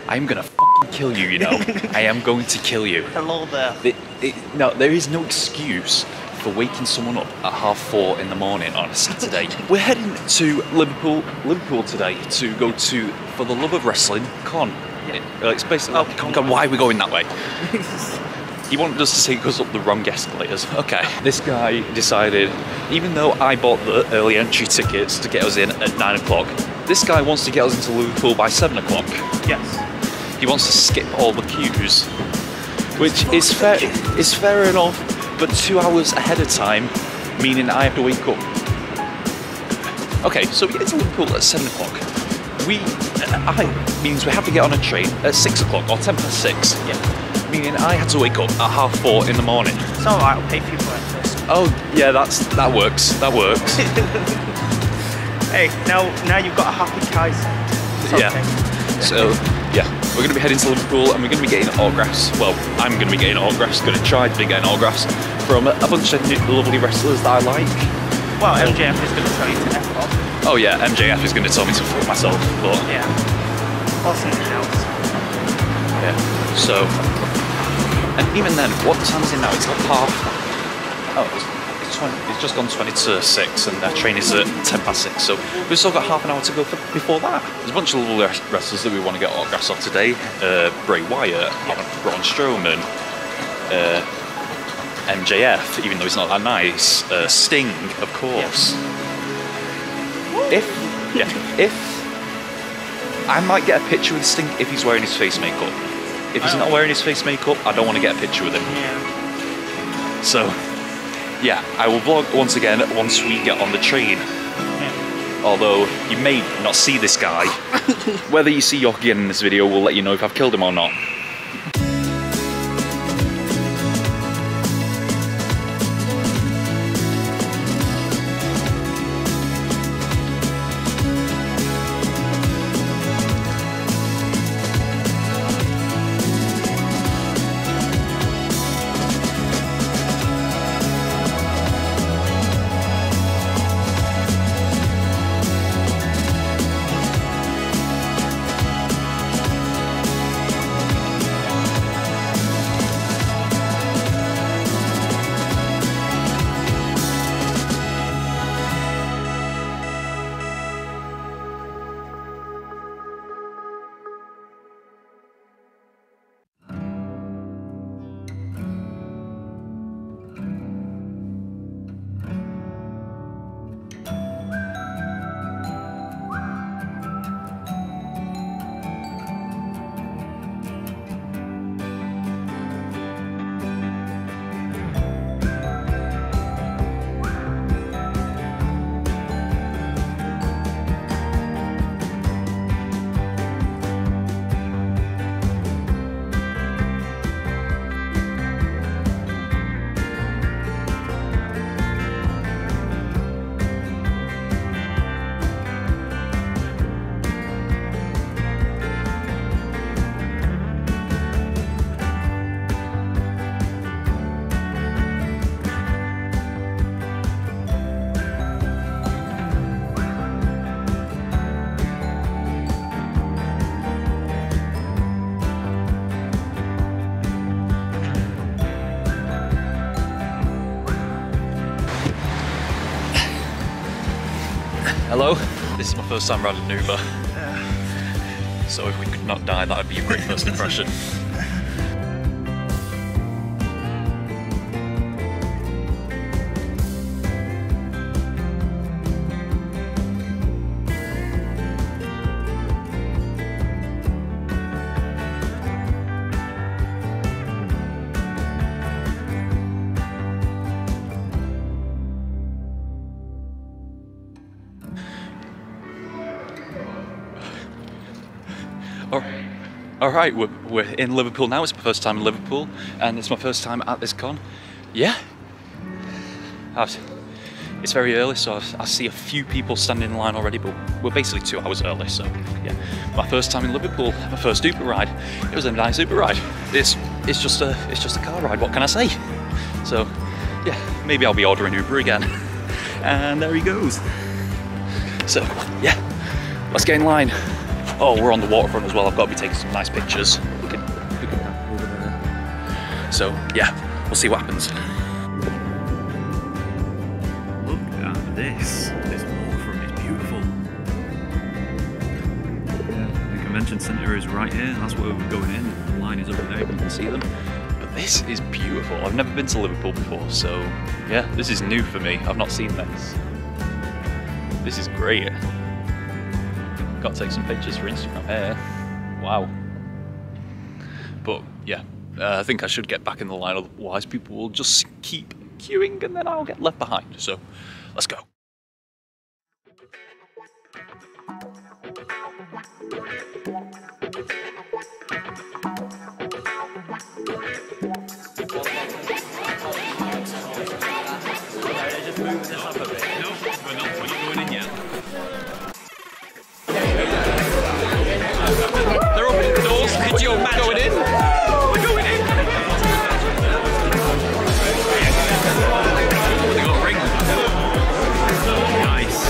I'm gonna fucking kill you, you know. I am going to kill you. Hello there. No, there is no excuse for waking someone up at 4:30 in the morning on a Saturday. We're heading to Liverpool today to go to For the Love of Wrestling Con. Yeah. It's basically Con. Why are we going that way? He wanted us to take us up the wrong escalators. Okay. This guy decided, even though I bought the early entry tickets to get us in at 9 o'clock, this guy wants to get us into Liverpool by 7 o'clock. Yes. He wants to skip all the queues, which is fair enough, but 2 hours ahead of time, meaning I have to wake up. Okay, so we get into Liverpool at 7 o'clock. Means we have to get on a train at 6 o'clock or 6:10. Yeah. Meaning I had to wake up at 4:30 in the morning. It's alright, I'll pay for your breakfast. Oh yeah, that works. That works. Hey, now you've got a happy Kysept. Yeah. So yeah, we're going to be heading to Liverpool and we're going to be getting autographs. Well, I'm going to be getting autographs. Going to try to be getting autographs from a bunch of lovely wrestlers that I like. Well, MJF is going to tell you to F off. Oh yeah, MJF is going to tell me to fuck myself. But yeah. Or something else. Yeah. So. And even then, what time is it now? It's like it's just gone 20 to 6 and their train is at 6:10. So we've still got half an hour to go before that. There's a bunch of little wrestlers that we want to get autographs of today. Bray Wyatt, Rowan Strowman, MJF, even though he's not that nice. Sting, of course. Yeah. If I might get a picture with Sting if he's wearing his face makeup. If he's not wearing his face makeup, I don't want to get a picture with him. Yeah. So, yeah, I will vlog once again once we get on the train. Yeah. Although, you may not see this guy. Whether you see Yoki in this video will let you know if I've killed him or not. Hello, this is my first time riding an Uber. So if we could not die, that would be a great first impression. Alright, we're in Liverpool now. It's my first time in Liverpool and it's my first time at this con. Yeah. It's very early, so I see a few people standing in line already, but we're basically 2 hours early, so yeah. My first time in Liverpool, my first Uber ride. It was a nice Uber ride. It's just a car ride, what can I say? So yeah, maybe I'll be ordering Uber again. And there he goes. So yeah, let's get in line. Oh, we're on the waterfront as well. I've got to be taking some nice pictures. We can over there. So yeah, we'll see what happens. Look at this. This waterfront is beautiful. Yeah, the convention centre is right here. That's where we're going in. The line is over there. You can see them. But this is beautiful. I've never been to Liverpool before, so yeah, this is new for me. I've not seen this. This is great. Got to take some pictures for Instagram here. Wow. But yeah, I think I should get back in the line, otherwise people will just keep queuing and then I'll get left behind. So let's go. They're opening the doors. Could you imagine? Going in? We're going in. They got a ring. Nice.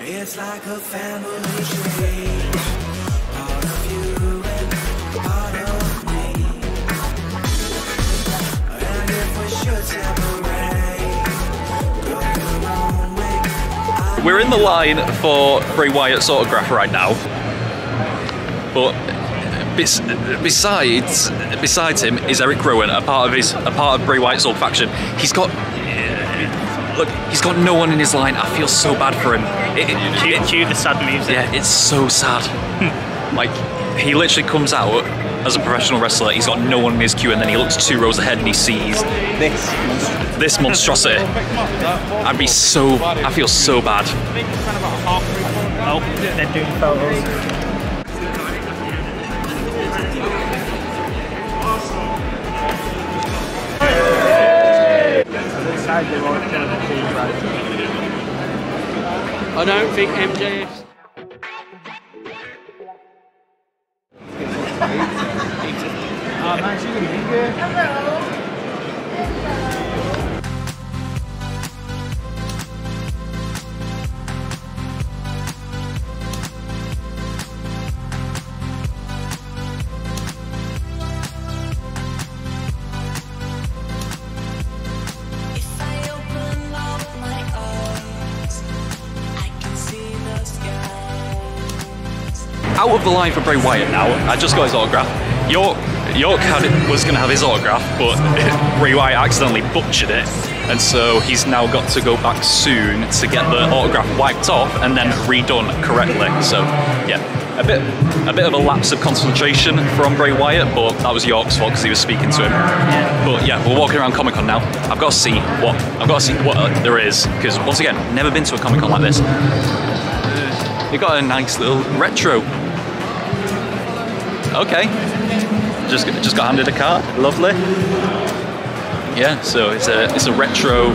It's like a family tree, part of you and part of me. And if we should separate, go your own way. We're in the line for Bray Wyatt's autograph right now, but besides him is Eric Rowan, a part of Bray Wyatt's old faction. He's got no one in his line. I feel so bad for him. Cue the sad music. Yeah, it's so sad. Like, he literally comes out as a professional wrestler, he's got no one in his queue, and then he looks 2 rows ahead and he sees this monstrosity. I feel so bad. Oh, they're doing photos. I don't think MJF's. Out of the line for Bray Wyatt now. I just got his autograph. York was going to have his autograph, but Bray Wyatt accidentally butchered it, and so he's now got to go back soon to get the autograph wiped off and then redone correctly. So yeah, a bit of a lapse of concentration from Bray Wyatt, but that was York's fault because he was speaking to him. But yeah, we're walking around Comic-Con now. I've got to see what there is, because once again, never been to a Comic-Con like this. They got a nice little retro. Okay, just got handed a card. Lovely. Yeah, so it's a retro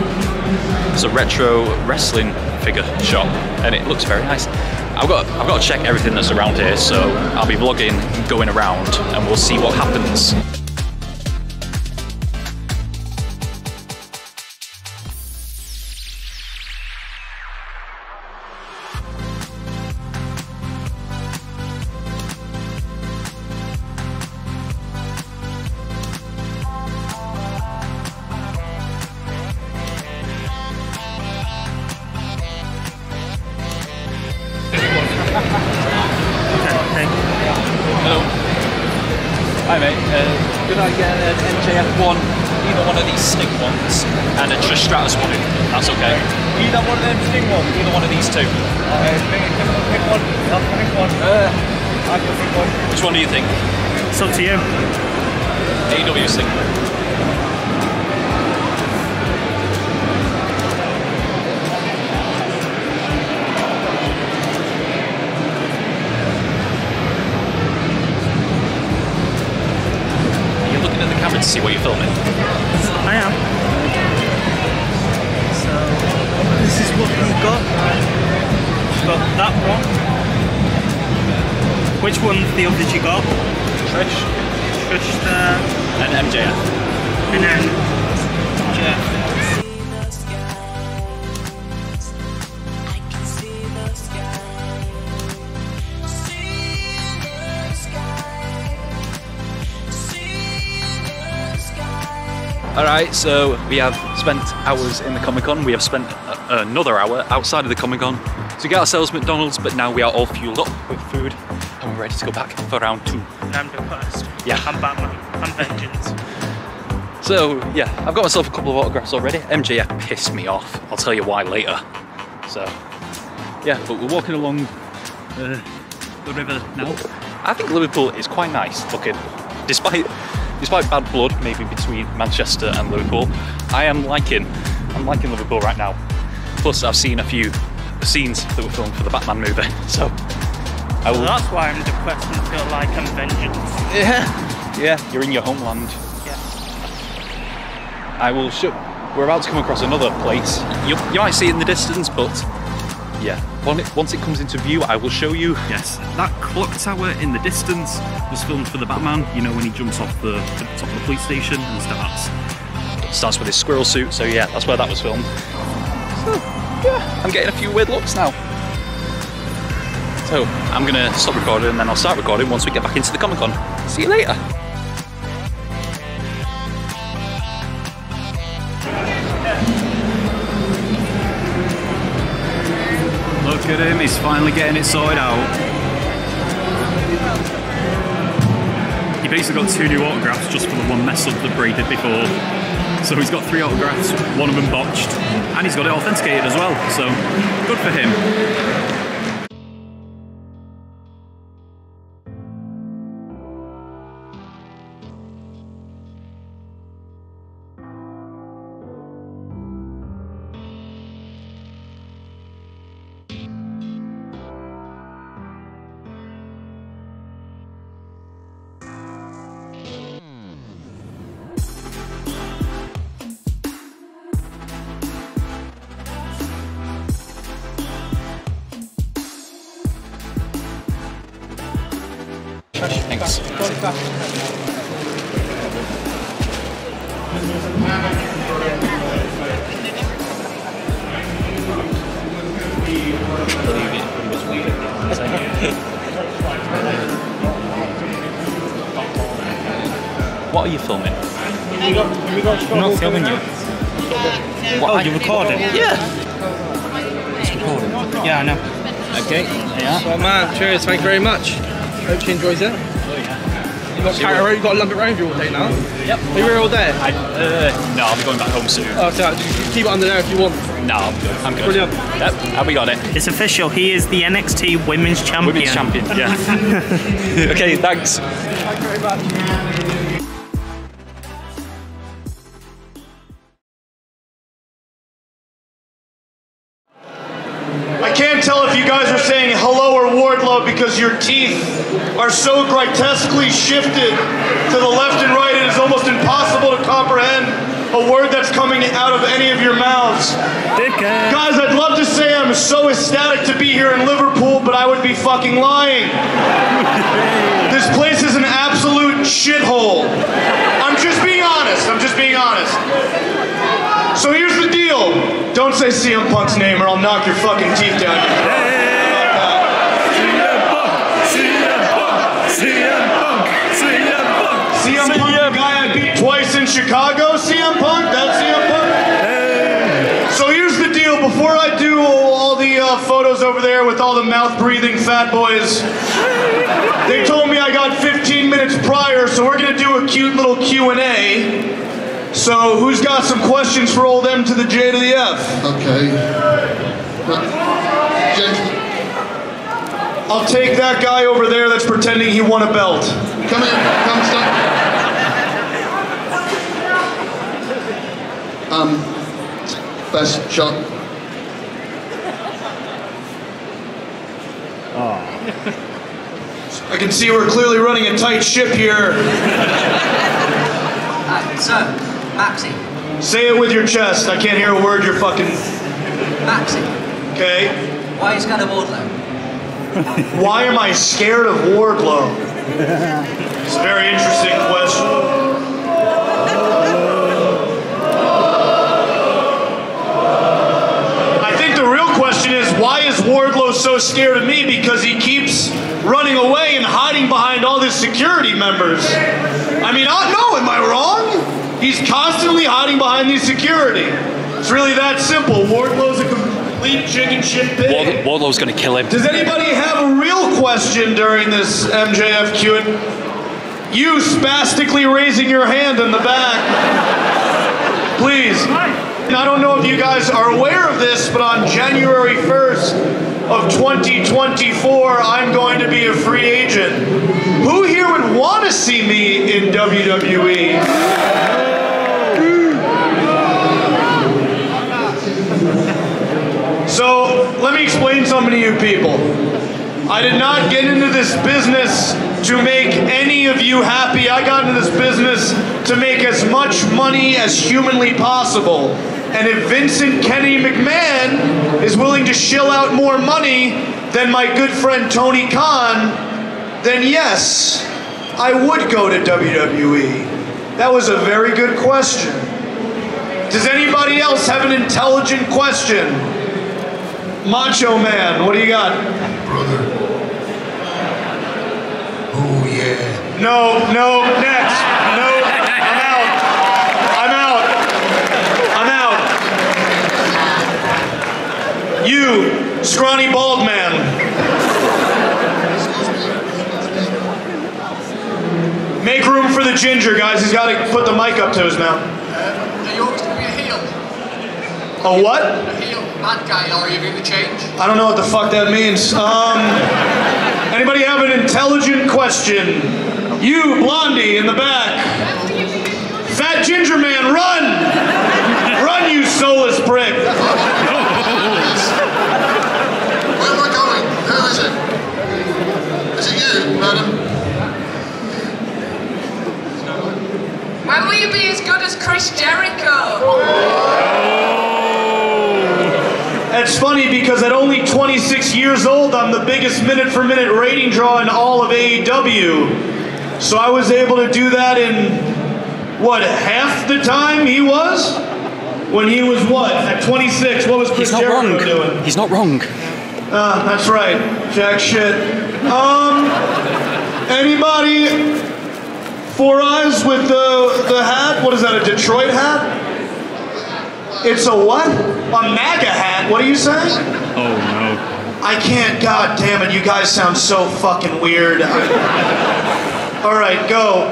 wrestling figure shop, and it looks very nice. I've got to check everything that's around here, so I'll be vlogging going around, and we'll see what happens. Hello. Hi mate, could I get an MJF one, either one of these Sting ones, and a Trish Stratus one? That's okay. Either one of them Sting ones? Either one of these two. Pick one. I'll pick one. I can pick one. Which one do you think? It's up to you. AEW Sting. To see what you're filming. I am. that one. Which one's the others you got? Trish. Trish there. And MJF. And then Jeff. Alright, so we have spent hours in the Comic-Con. We have spent another hour outside of the Comic-Con to get ourselves McDonald's, but now we are all fueled up with food and we're ready to go back for round 2. And I'm the first. Yeah. I'm Batman. I'm Vengeance. So, yeah, I've got myself a couple of autographs already. MJF pissed me off. I'll tell you why later. So, yeah, but we're walking along the river now. I think Liverpool is quite nice looking, despite bad blood maybe between Manchester and Liverpool. I'm liking Liverpool right now. Plus, I've seen a few scenes that were filmed for the Batman movie, so I will. So that's why I'm depressed and feel like I'm Vengeance. Yeah, you're in your homeland. Yeah. I will show. We're about to come across another place. You might see it in the distance, but yeah, once it comes into view, I will show you. Yes, that clock tower in the distance was filmed for the Batman. You know, when he jumps off the top of the police station and starts with his squirrel suit. So yeah, that's where that was filmed. So yeah, I'm getting a few weird looks now. So I'm gonna stop recording and then I'll start recording once we get back into the Comic-Con. See you later. Look at him, he's finally getting it sorted out. He basically got 2 new autographs just for the one mess up that Bray did before. So he's got 3 autographs, one of them botched, and he's got it authenticated as well, so good for him. Thanks. What are you filming? I'm not filming you. What, Oh, you're recording? Yeah. It's recording. Yeah, I know. Okay. Yeah. So man, cheers, thank you very much. Hope she enjoys it. You got carry around, you got to lump it around you all day now. Yep. Are you here all day? No, I'll be going back home soon. Oh, so keep it under there if you want. No, I'm good. I'm good. Brilliant. Yep, we got it. It's official. He is the NXT Women's Champion. Women's champion, yeah. Okay, thanks. Thank you very much. I can't tell if you guys are saying hello or Wardlow because your teeth are so grotesquely shifted to the left and right it is almost impossible to comprehend a word that's coming out of any of your mouths. Guys, I'd love to say I'm so ecstatic to be here in Liverpool, but I would be fucking lying. This place is an absolute shithole. I'm just being honest. So here's the deal. Don't say CM Punk's name or I'll knock your fucking teeth down. CM Punk, the guy I beat twice in Chicago, CM Punk, that's CM Punk. So here's the deal, before I do all the photos over there with all the mouth-breathing fat boys, they told me I got 15 minutes prior, so we're gonna do a cute little Q&A. So who's got some questions for old M to the J to the F? Okay. Gentlemen, I'll take that guy over there that's pretending he won a belt. come here, come stop. Best shot. I can see we're clearly running a tight ship here. Sir, Maxie. Say it with your chest. I can't hear a word you're fucking... Maxie. Okay. Why is Gunnar Wardlow? Why am I scared of Wardlow? It's a very interesting question. I think the real question is, why is Wardlow so scared of me? Because he keeps running away and hiding behind all his security members. I mean, no, am I wrong? He's constantly hiding behind these security. It's really that simple. Wardlow's a complete chicken shit pig. Wardlow's going to kill him. Does anybody have a real question during this MJF Q&A? You spastically raising your hand in the back. Please. And I don't know if you guys are aware of this, but on January 1st of 2024, I'm going to be a free agent. Who here would want to see me in WWE? So, let me explain something to you people. I did not get into this business to make any of you happy. I got into this business to make as much money as humanly possible. And if Vincent Kenny McMahon is willing to shill out more money than my good friend Tony Khan, then yes, I would go to WWE. That was a very good question. Does anybody else have an intelligent question? Macho Man, what do you got? Brother. Oh, yeah. No, next. No, I'm out. You, scrawny bald man. Make room for the ginger, guys. He's got to put the mic up to his mouth. Are you always going to be a heel? A what? A heel, bad guy, or are you going to change? I don't know what the fuck that means. Anybody have an intelligent question? You, Blondie, in the back. Fat ginger man, run! Run, you soulless prick! Where am I going? Who is it? Is it you, madam? When will you be as good as Chris Jericho? That's funny because at only 26 years old, I'm the biggest minute-for-minute rating draw in all of AEW. So I was able to do that in, what, half the time he was? When he was what? At 26, what was Chris Jericho doing? He's not wrong. That's right. Jack shit. Anybody? Four Eyes with the hat? What is that, a Detroit hat? It's a what? A MAGA hat? What are you saying? Oh no. I can't, god damn it, you guys sound so fucking weird. Alright, go.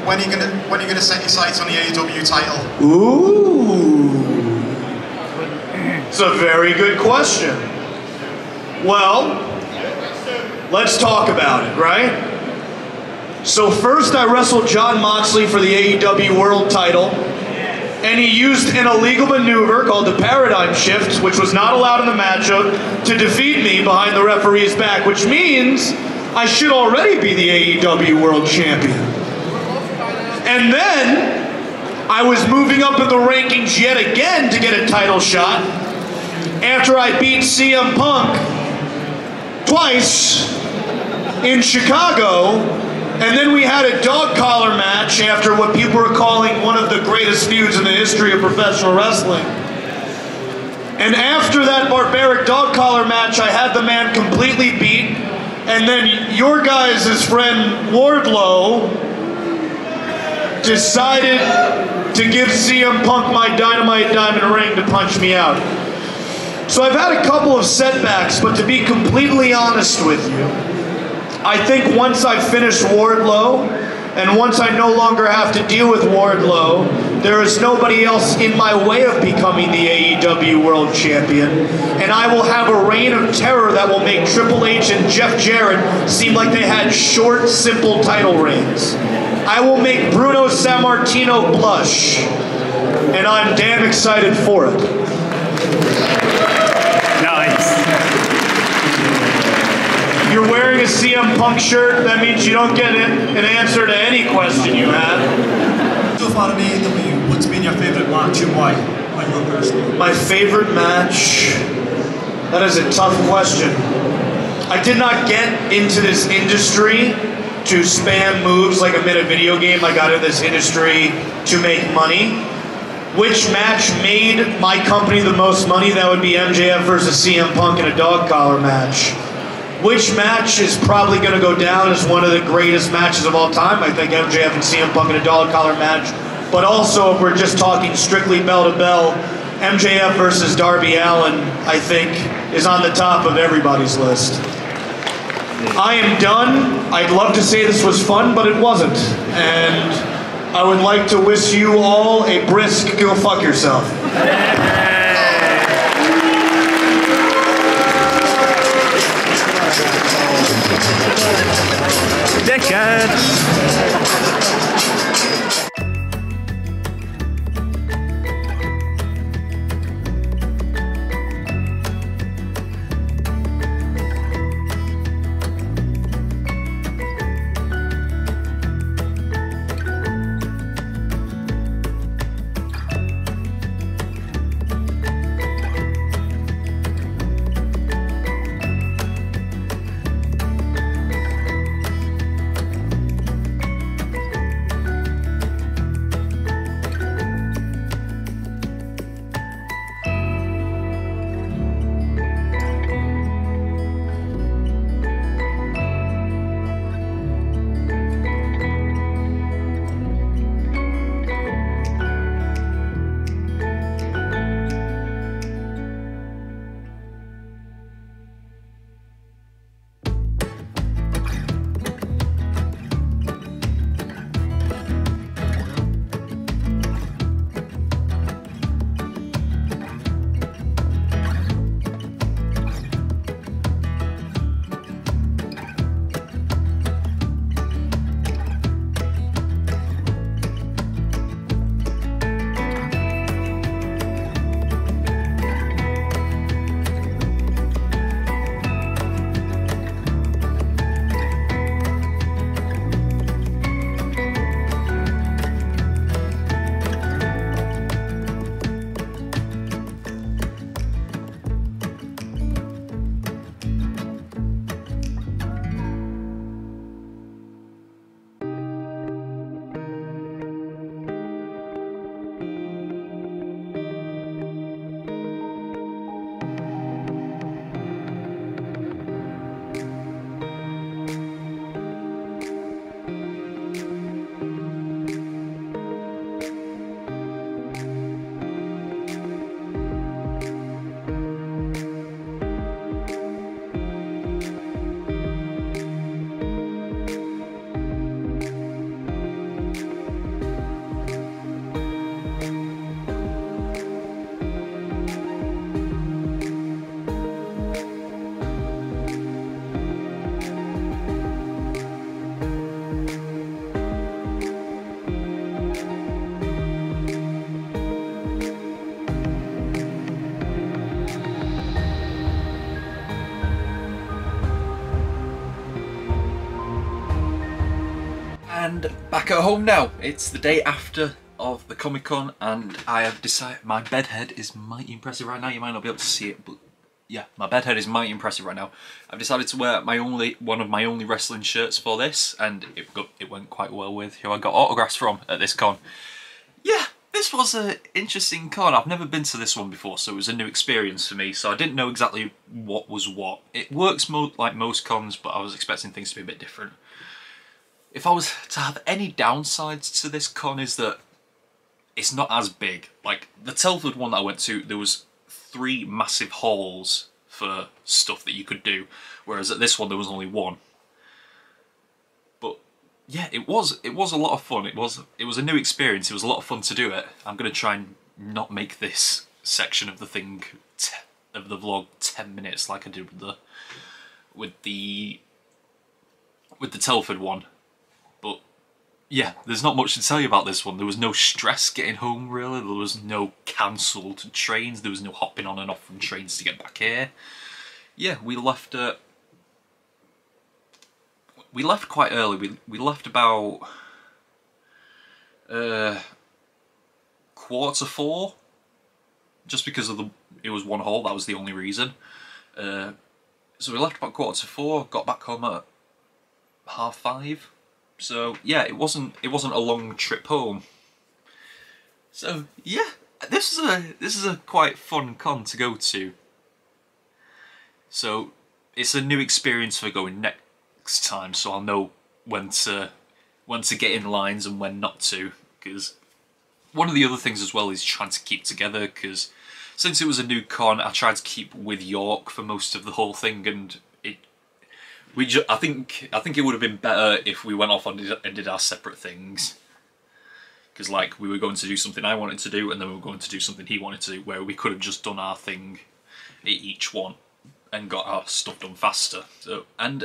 When are you gonna set your sights on the AEW title? Ooh. It's a very good question. Well, let's talk about it, right? So first I wrestled Jon Moxley for the AEW World title, and he used an illegal maneuver called the Paradigm Shift, which was not allowed in the matchup, to defeat me behind the referee's back, which means I should already be the AEW World Champion. And then I was moving up in the rankings yet again to get a title shot after I beat CM Punk twice in Chicago. And then we had a dog collar match after what people were calling one of the greatest feuds in the history of professional wrestling. And after that barbaric dog collar match, I had the man completely beat. And then your guys' friend Wardlow decided to give CM Punk my Dynamite Diamond ring to punch me out. So I've had a couple of setbacks, but to be completely honest with you, I think once I finish Wardlow, and once I no longer have to deal with Wardlow, there is nobody else in my way of becoming the AEW World Champion, and I will have a reign of terror that will make Triple H and Jeff Jarrett seem like they had short, simple title reigns. I will make Bruno Sammartino blush, and I'm damn excited for it. Nice. You're wearing a CM Punk shirt, that means you don't get an answer to any question you have. So far in AEW, what's been your favourite match and why? On your personal? My favorite match? That is a tough question. I did not get into this industry to spam moves like I'm in a video game. I got into this industry to make money. Which match made my company the most money? That would be MJF versus CM Punk in a dog collar match. Which match is probably going to go down as one of the greatest matches of all time? I think MJF and CM Punk in a dog collar match. But also, if we're just talking strictly bell to bell, MJF versus Darby Allin, I think, is on the top of everybody's list. I am done. I'd love to say this was fun, but it wasn't. And I would like to wish you all a brisk go fuck yourself. And back at home now. It's the day after of the Comic Con, and I have decided my bedhead is mighty impressive right now. You might not be able to see it, but yeah, my bedhead is mighty impressive right now. I've decided to wear one of my only wrestling shirts for this, and it went quite well with who I got autographs from at this con. Yeah, this was an interesting con. I've never been to this one before, so it was a new experience for me, so I didn't know exactly what was what. It works like most cons, but I was expecting things to be a bit different. If I was to have any downsides to this con, is that it's not as big. Like, the Telford one that I went to, there was 3 massive halls for stuff that you could do, whereas at this one there was only 1. But yeah, it was a lot of fun. It was a new experience. It was a lot of fun to do it. I'm gonna try and not make this section of the thing of the vlog 10 minutes like I did with the Telford one. But yeah, there's not much to tell you about this one. There was no stress getting home, really. There was no cancelled trains. There was no hopping on and off from trains to get back here. Yeah, we left quite early. We left about 3:45, just because of it was one hole. That was the only reason. So we left about 4:45, got back home at 5:30. So yeah, it wasn't a long trip home. So yeah, this is a quite fun con to go to. So it's a new experience for going next time, so I'll know when to get in lines and when not to. Because one of the other things as well is trying to keep together, because since it was a new con, I tried to keep with York for most of the whole thing, and I think it would have been better if we went off and did our separate things. Because like we were going to do something I wanted to do, and then we were going to do something he wanted to do, where we could have just done our thing at each one and got our stuff done faster. So, and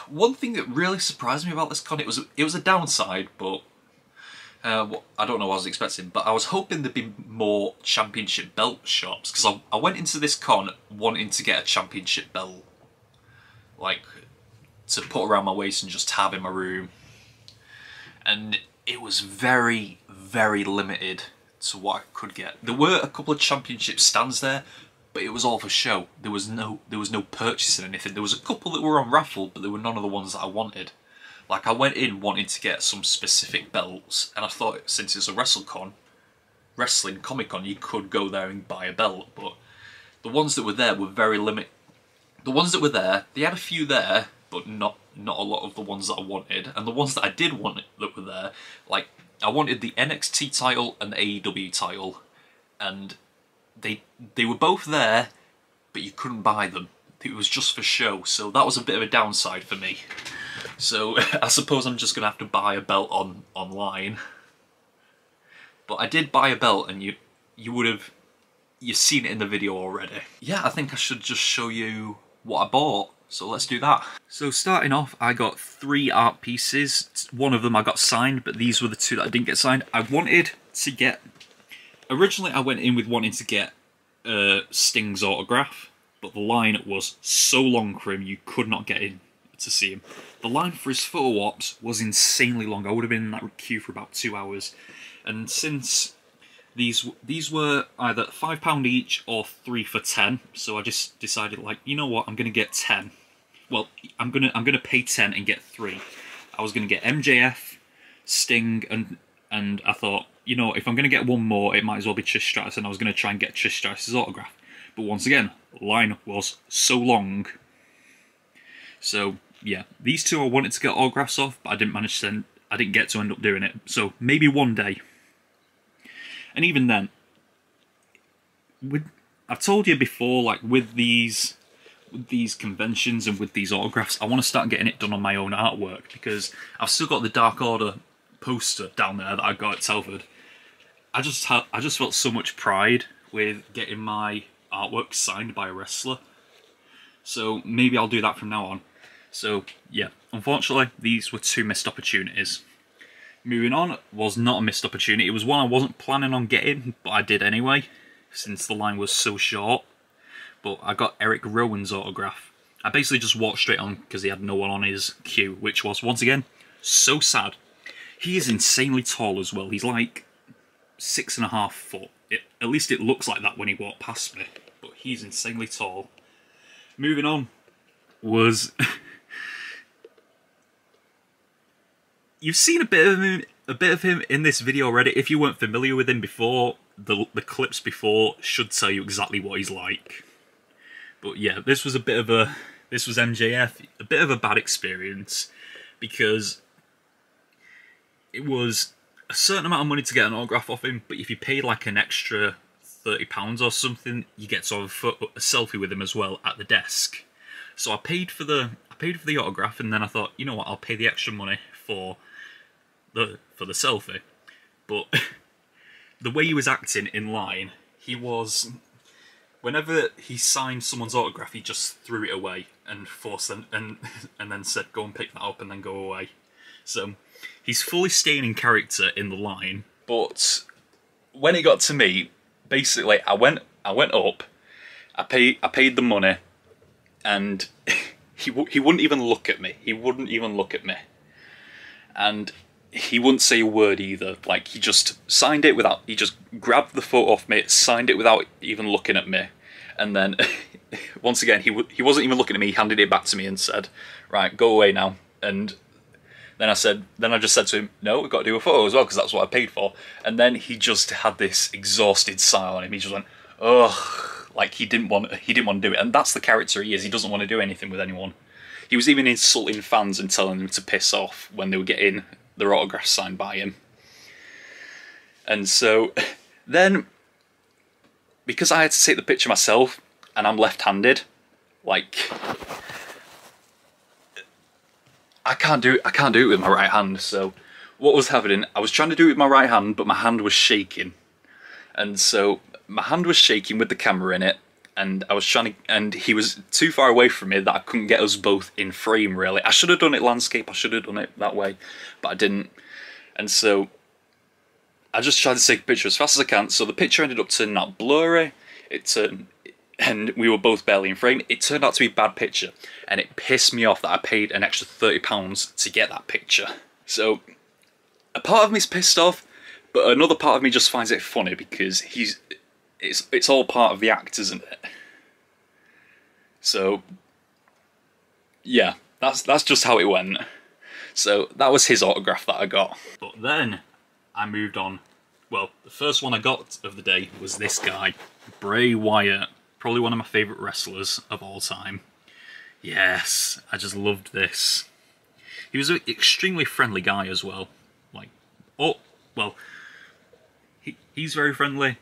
one thing that really surprised me about this con, it was a downside, but I don't know what I was expecting, but I was hoping there'd be more championship belt shops, because I went into this con wanting to get a championship belt, like to put around my waist and just have in my room, and it was very, very limited to what I could get. There were a couple of championship stands there, but it was all for show. There was no purchasing anything. There was a couple that were on raffle, but there were none of the ones that I wanted. Like, I went in wanting to get some specific belts, and I thought since it's a wrestling Comic-Con, you could go there and buy a belt, but the ones that were there were very limited. The ones that were there, they had a few there, but not a lot of the ones that I wanted. And the ones that I did want that were there, like, I wanted the NXT title and the AEW title, and they were both there, but you couldn't buy them. It was just for show, so that was a bit of a downside for me. So I suppose I'm just gonna have to buy a belt online. But I did buy a belt, and you've seen it in the video already. Yeah, I think I should just show you what I bought. So let's do that. So starting off, I got 3 art pieces. One of them I got signed, but these were the 2 that I didn't get signed. I wanted to get... Originally, I went in with wanting to get Sting's autograph, but the line was so long for him, you could not get in to see him. The line for his photo ops was insanely long. I would have been in that queue for about 2 hours. And since these were either £5 each or 3 for 10, so I just decided, like, you know what, I'm gonna get 10. Well, I'm gonna pay 10 and get 3. I was gonna get MJF, Sting, and I thought, you know, if I'm gonna get one more, it might as well be Trish Stratus, and I was gonna try and get Trish Stratus' autograph. But once again, the line was so long. So yeah, these 2 I wanted to get autographs off, but I didn't get to end up doing it. So maybe one day. And even then, I've told you before, like with these conventions and with these autographs, I want to start getting it done on my own artwork, because I've still got the Dark Order poster down there that I got at Telford. I just felt so much pride with getting my artwork signed by a wrestler. So maybe I'll do that from now on. So yeah, unfortunately, these were 2 missed opportunities. Moving on was not a missed opportunity. It was one I wasn't planning on getting, but I did anyway, since the line was so short. But I got Eric Rowan's autograph. I basically just walked straight on because he had no one on his queue, which was, once again, so sad. He is insanely tall as well. He's like 6.5 foot. At least it looks like that when he walked past me. But he's insanely tall. Moving on was... You've seen a bit of him in this video already. If you weren't familiar with him before, the clips before should tell you exactly what he's like. But yeah, this was MJF, a bit of a bad experience, because it was a certain amount of money to get an autograph off him, but if you paid like an extra £30 or something, you get to have a selfie with him as well at the desk. So I paid for the autograph, and then I thought, you know what, I'll pay the extra money for the selfie. But the way he was acting in line, he was, whenever he signed someone's autograph, he just threw it away and forced them, and then said, go and pick that up and then go away. So he's fully staying in character in the line. But when it got to me, basically I went up, I paid the money, and he wouldn't even look at me. He wouldn't even look at me. And he wouldn't say a word either. Like, he just signed it without... He just grabbed the photo off me, signed it without even looking at me. And then, once again, he wasn't even looking at me, he handed it back to me and said, right, go away now. And then I just said to him, no, we've got to do a photo as well, because that's what I paid for. And then he just had this exhausted sigh on him. He just went, ugh, like he didn't want to do it. And that's the character he is. He doesn't want to do anything with anyone. He was even insulting fans and telling them to piss off when they were getting their autographs signed by him. And so then, because I had to take the picture myself, and I'm left-handed, like, I can't do it with my right hand. So what was happening, I was trying to do it with my right hand, but my hand was shaking. And so my hand was shaking with the camera in it, and I was trying to, and he was too far away from me that I couldn't get us both in frame, really. I should have done it landscape, I should have done it that way, but I didn't. And so I just tried to take a picture as fast as I can, so the picture ended up turning out blurry, and we were both barely in frame. It turned out to be a bad picture, and it pissed me off that I paid an extra £30 to get that picture. So a part of me's pissed off, but another part of me just finds it funny because it's all part of the act, isn't it? So yeah, that's just how it went. So that was his autograph that I got. But then I moved on. Well, the first one I got of the day was this guy, Bray Wyatt. Probably one of my favourite wrestlers of all time. Yes, I just loved this. He was an extremely friendly guy as well. Like, oh, well, he's very friendly.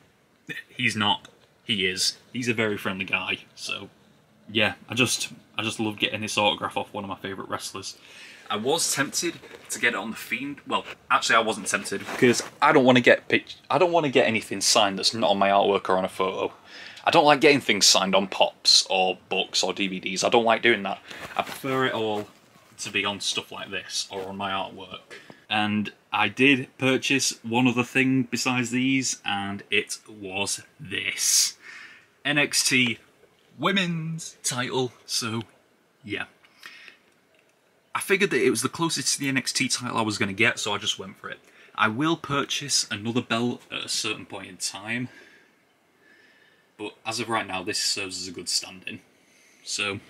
He's not. He is. He's a very friendly guy. So, yeah, I just love getting this autograph off one of my favourite wrestlers. I was tempted to get it on the Fiend. Well, actually, I wasn't tempted because I don't want to get anything signed that's not on my artwork or on a photo. I don't like getting things signed on pops or books or DVDs. I don't like doing that. I prefer it all to be on stuff like this or on my artwork. And I did purchase one other thing besides these, and it was this. NXT Women's title. So, yeah. I figured that it was the closest to the NXT title I was going to get, so I just went for it. I will purchase another belt at a certain point in time. But as of right now, this serves as a good stand-in. So,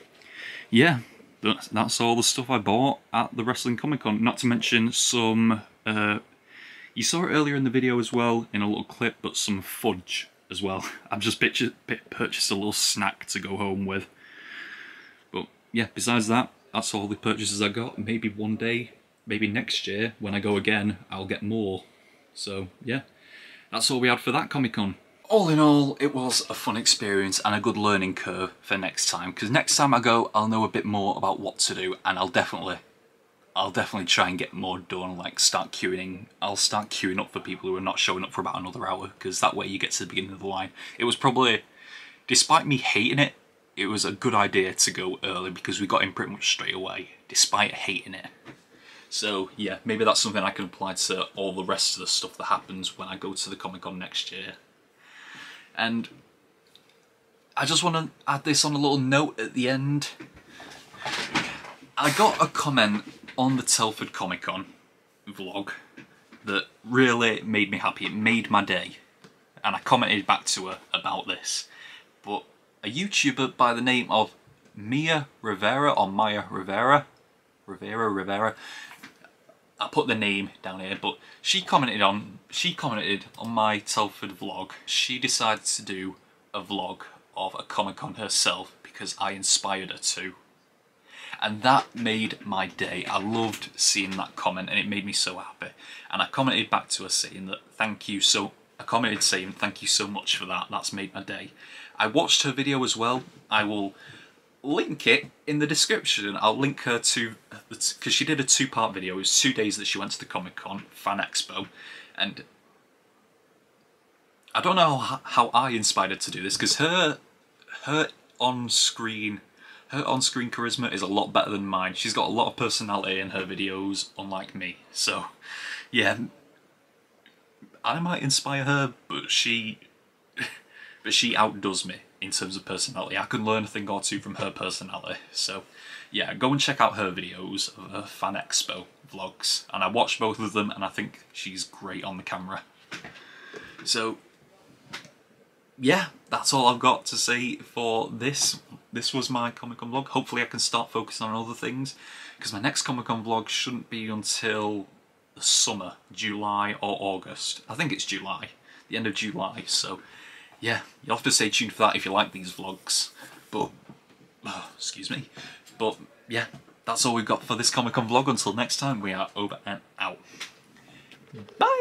yeah, that's all the stuff I bought at the Wrestling Comic Con. Not to mention some, you saw it earlier in the video as well, in a little clip, but some fudge as well. I've just purchased a little snack to go home with. But yeah, besides that, that's all the purchases I got. Maybe one day, maybe next year, when I go again, I'll get more. So, yeah, that's all we had for that Comic Con. All in all, it was a fun experience and a good learning curve for next time, because next time I go, I'll know a bit more about what to do, and I'll definitely try and get more done, like start queuing. I'll start queuing up for people who are not showing up for about another hour, because that way you get to the beginning of the line. It was probably, despite me hating it, it was a good idea to go early, because we got in pretty much straight away, despite hating it. So yeah, maybe that's something I can apply to all the rest of the stuff that happens when I go to the Comic-Con next year. And I just want to add this on a little note at the end. I got a comment on the Telford Comic Con vlog that really made me happy. It made my day. And I commented back to her about this. But a YouTuber by the name of Maya Rivera, Rivera. I put the name down here, but she commented on my Telford vlog. She decided to do a vlog of a Comic-Con herself because I inspired her to. And that made my day. I loved seeing that comment, and it made me so happy. And I commented back to her saying that thank you so much for that. That's made my day. I watched her video as well. I will link it in the description. I'll link her to, because she did a two-part video. It was 2 days that she went to the Comic-Con Fan Expo, and I don't know how I inspired her to do this, because her on-screen charisma is a lot better than mine. She's got a lot of personality in her videos, unlike me. So yeah, I might inspire her, but she outdoes me in terms of personality. I can learn a thing or two from her personality. So yeah, go and check out her videos of her Fan Expo vlogs. And I watched both of them, and I think she's great on the camera. So yeah, that's all I've got to say for this. This was my Comic-Con vlog. Hopefully I can start focusing on other things, because my next Comic-Con vlog shouldn't be until the summer, July or August. I think it's July, the end of July, so yeah, you'll have to stay tuned for that if you like these vlogs. But, excuse me, but yeah, that's all we've got for this Comic-Con vlog. Until next time, we are over and out. Bye!